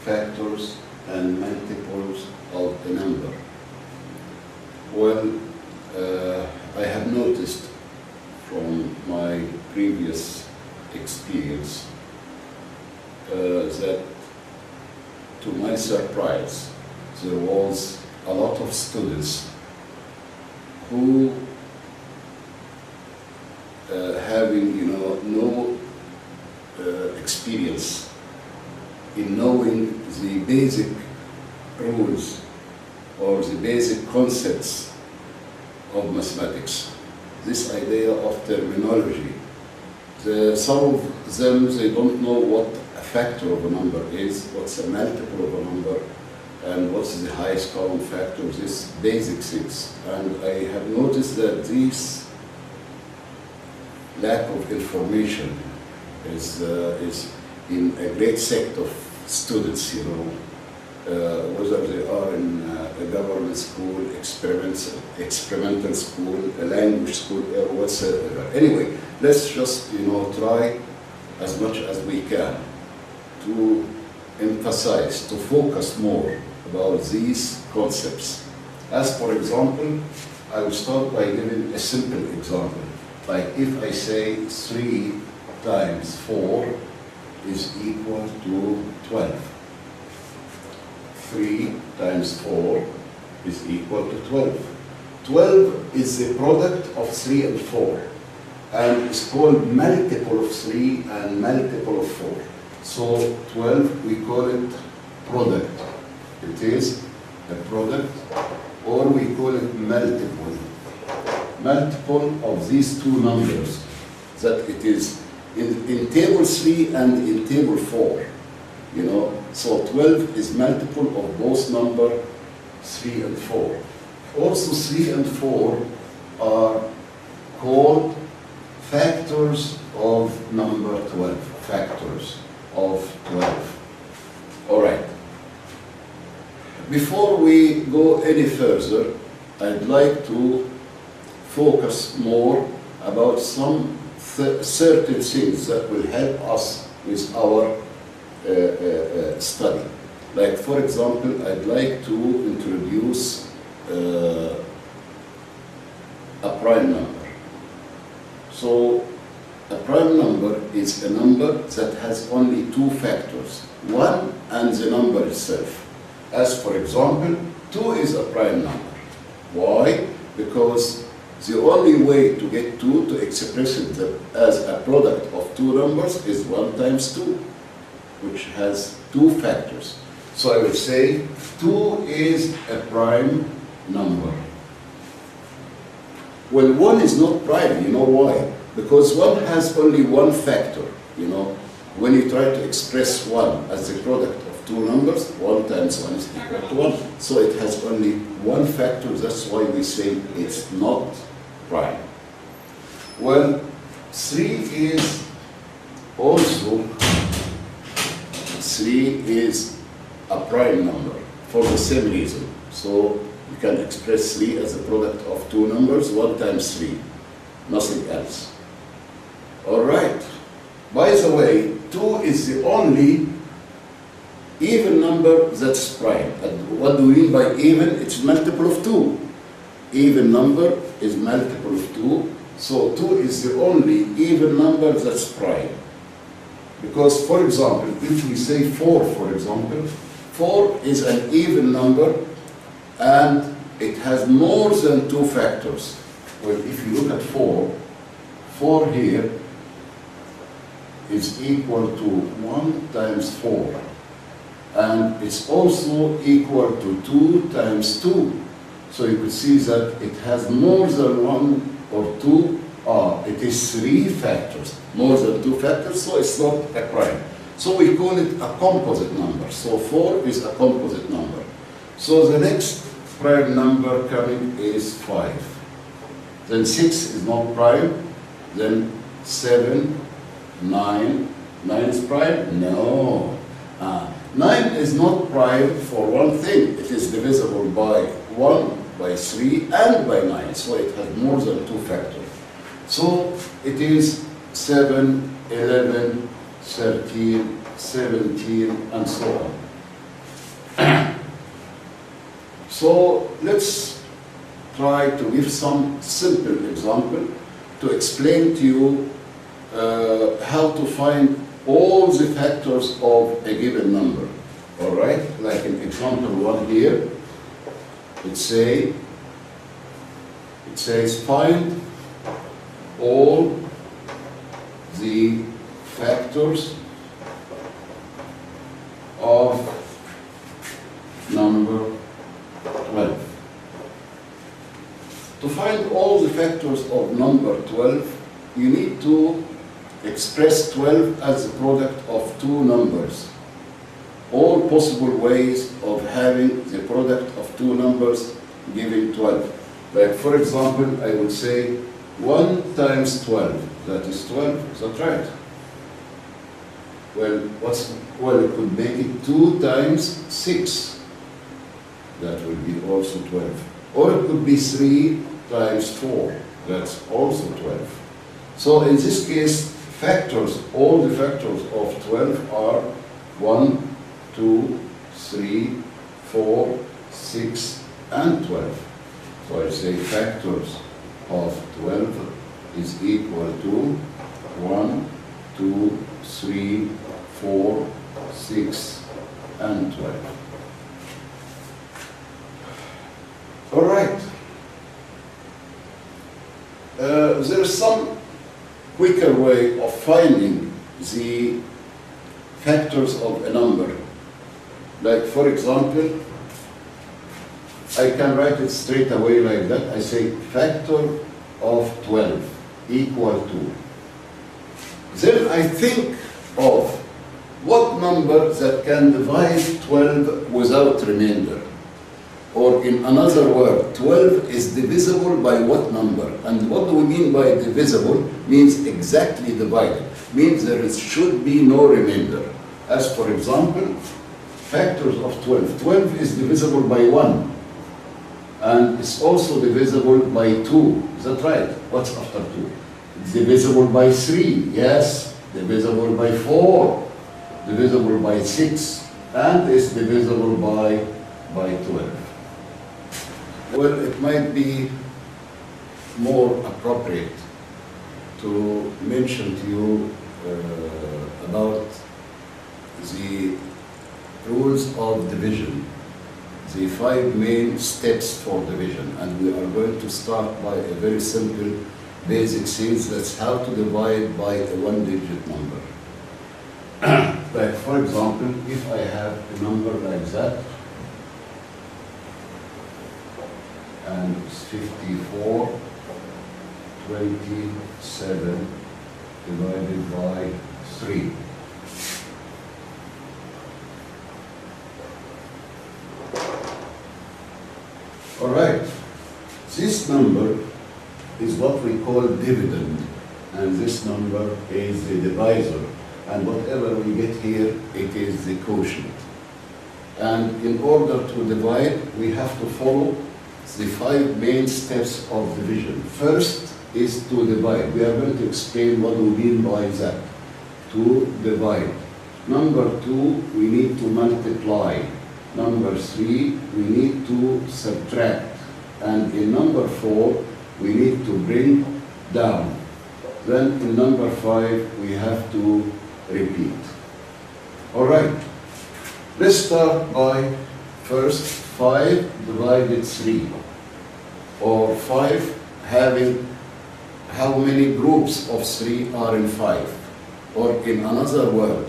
factors and multiples of a number? Well, I have noticed from my previous experience that, to my surprise, there was a lot of students who having no experience in knowing the basic rules or the basic concepts of mathematics. This idea of terminology. Some of them, they don't know what a factor of a number is, what's a multiple of a number, and what's the highest common factor, these basic things. And I have noticed that this lack of information is in a great sect of students, whether they are in a government school, experimental school, a language school, or whatsoever. Anyway, let's just try as much as we can to emphasize, to focus more about these concepts. As for example, I will start by giving a simple example. Like if I say 3 times 4 is equal to 12. 3 times 4 is equal to 12. 12 is the product of 3 and 4, and it's called multiple of 3 and multiple of 4. So 12, we call it product. It is a product, or we call it multiple. Multiple of these two numbers, that it is in table 3 and in table 4. So 12 is multiple of both number 3 and 4. Also 3 and 4 are called factors of number 12. Factors of 12. All right. Before we go any further, I'd like to focus more about some certain things that will help us with our study. Like, for example, I'd like to introduce a prime number. So a prime number is a number that has only 2 factors, 1 and the number itself. As for example, 2 is a prime number. Why? Because the only way to get 2, to express it as a product of 2 numbers, is 1 times 2, which has 2 factors. So I will say 2 is a prime number. Well, 1 is not prime. You know why? Because 1 has only 1 factor. When you try to express 1 as the product of 2 numbers, 1 times 1 is equal to 1. So it has only 1 factor. That's why we say it's not prime. Well, 3 is also, 3 is a prime number for the same reason. So you can express 3 as a product of 2 numbers, 1 times 3, nothing else. All right. By the way, 2 is the only even number that's prime. And what do we mean by even? It's multiple of 2. Even number is multiple of 2. So 2 is the only even number that's prime. Because, for example, if we say 4, for example, 4 is an even number and it has more than 2 factors. Well, if you look at 4, 4 here is equal to 1 times 4. And it's also equal to 2 times 2. So you could see that it has more than 1 or 2. It is 3 factors, more than 2 factors, so it's not a prime. So we call it a composite number. So 4 is a composite number. So the next prime number coming is 5. Then 6 is not prime. Then 7, 9. 9 is prime? No. 9 is not prime for one thing. It is divisible by 1, by 3, and by 9. So it has more than 2 factors. So it is 7, 11, 13, 17, and so on. So let's try to give some simple example to explain to you how to find all the factors of a given number. All right, like in example 1 here, it says find all the factors of number 12. To find all the factors of number 12, you need to express 12 as the product of two numbers. All possible ways of having the product of two numbers giving 12. Like for example, I would say 1 times 12, that is 12, is that right? Well, it could make it 2 times 6, that will be also 12. Or it could be 3 times 4, that's also 12. So in this case, factors, all the factors of 12 are 1, 2, 3, 4, 6, and 12. So I say factors of 12 is equal to 1, 2, 3, 4, 6, and 12. All right. There is some quicker way of finding the factors of a number. Like for example, I can write it straight away like that. I say factor of 12 equal to. Then I think of what number that can divide 12 without remainder. Or in another word, 12 is divisible by what number? And what do we mean by divisible? Means exactly divided. Means there should be no remainder. As for example, factors of 12. 12 is divisible by 1. And it's also divisible by 2. Is that right? What's after 2? It's divisible by 3. Yes. Divisible by 4. Divisible by 6. And it's divisible by 12. Well, it might be more appropriate to mention to you about the rules of division, the 5 main steps for division. And we are going to start by a very simple basic things. That's how to divide by a 1-digit number. Like for example, if I have a number like that, and it's 54, 27 divided by 3. All right, this number is what we call dividend, and this number is the divisor, and whatever we get here, it is the quotient. And in order to divide, we have to follow the 5 main steps of division. First is to divide. We are going to explain what we mean by that. To divide. Number 2, we need to multiply. Number 3, we need to subtract. And in number 4, we need to bring down. Then in number 5, we have to repeat. All right. Let's start by first 5 divided 3. Or 5 having how many groups of 3 are in 5? Or in another word,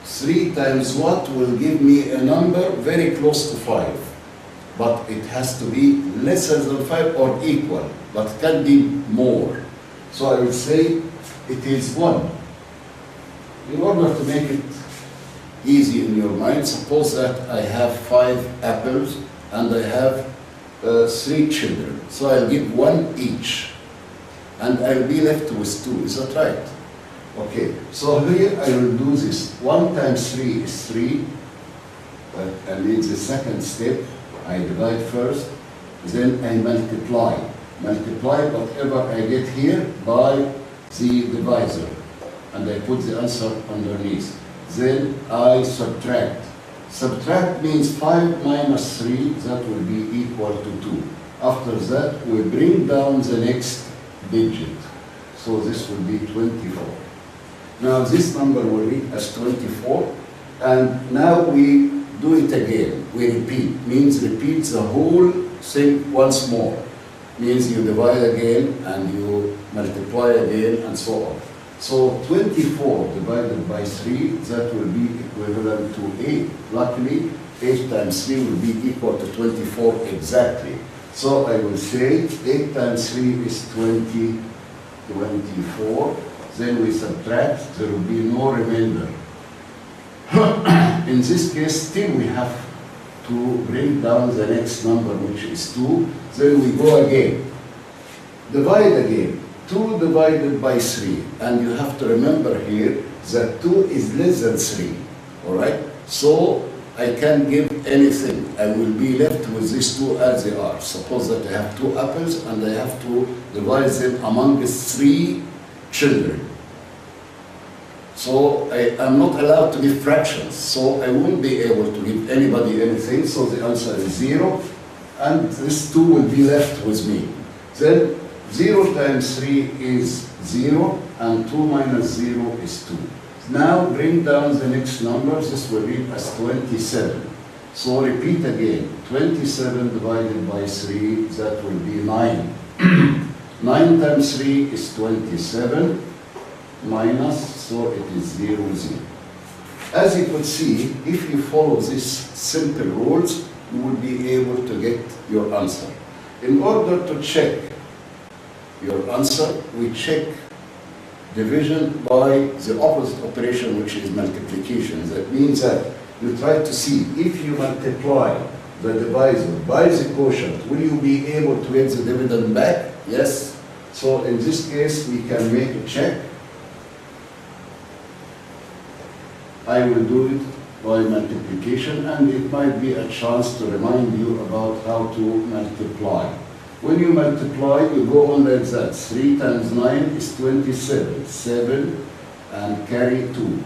3 times what will give me a number very close to 5. But it has to be lesser than 5 or equal, but can be more. So I will say it is 1. In order to make it easy in your mind, suppose that I have 5 apples and I have 3 children. So I'll give 1 each. And I'll be left with 2. Is that right? Okay. So here I will do this. 1 times 3 is 3. And in the second step, I divide first. Then I multiply. Multiply whatever I get here by the divisor. And I put the answer underneath. Then I subtract. Subtract means 5 minus 3, that will be equal to 2. After that, we bring down the next digit. So this will be 24. Now this number will read as 24. And now we do it again. We repeat, means repeat the whole thing once more. Means you divide again and you multiply again and so on. So 24 divided by 3, that will be equivalent to 8. Luckily, 8 times 3 will be equal to 24 exactly. So I will say 8 times 3 is 20, 24. Then we subtract, there will be no remainder. In this case, still we have to bring down the next number, which is 2. Then we go again. Divide again. 2 divided by 3. And you have to remember here that 2 is less than 3. Alright? So I can't give anything. I will be left with these 2 as they are. Suppose that I have 2 apples and I have to divide them among 3 children. So I am not allowed to give fractions. So I won't be able to give anybody anything. So the answer is 0. And this 2 will be left with me. Then 0 times 3 is 0, and 2 minus 0 is 2. Now bring down the next numbers. This will read as 27. So repeat again. 27 divided by 3, that will be 9. 9 times 3 is 27, minus, so it is 0, 0. As you could see, if you follow these simple rules, you will be able to get your answer. In order to check your answer, we check division by the opposite operation, which is multiplication. That means that you try to see if you multiply the divisor by the quotient, will you be able to get the dividend back? Yes. So in this case, we can make a check. I will do it by multiplication, and it might be a chance to remind you about how to multiply. When you multiply, you go on like that. 3 times 9 is 27. 7 and carry 2.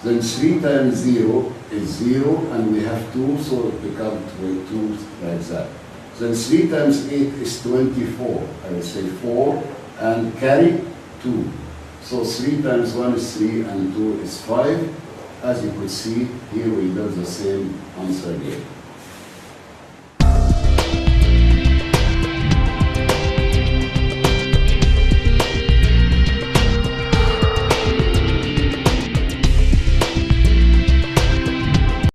Then 3 times 0 is 0, and we have 2, so it becomes 2 like that. Then 3 times 8 is 24. I will say 4 and carry 2. So 3 times 1 is 3 and 2 is 5. As you could see, here we got the same answer again.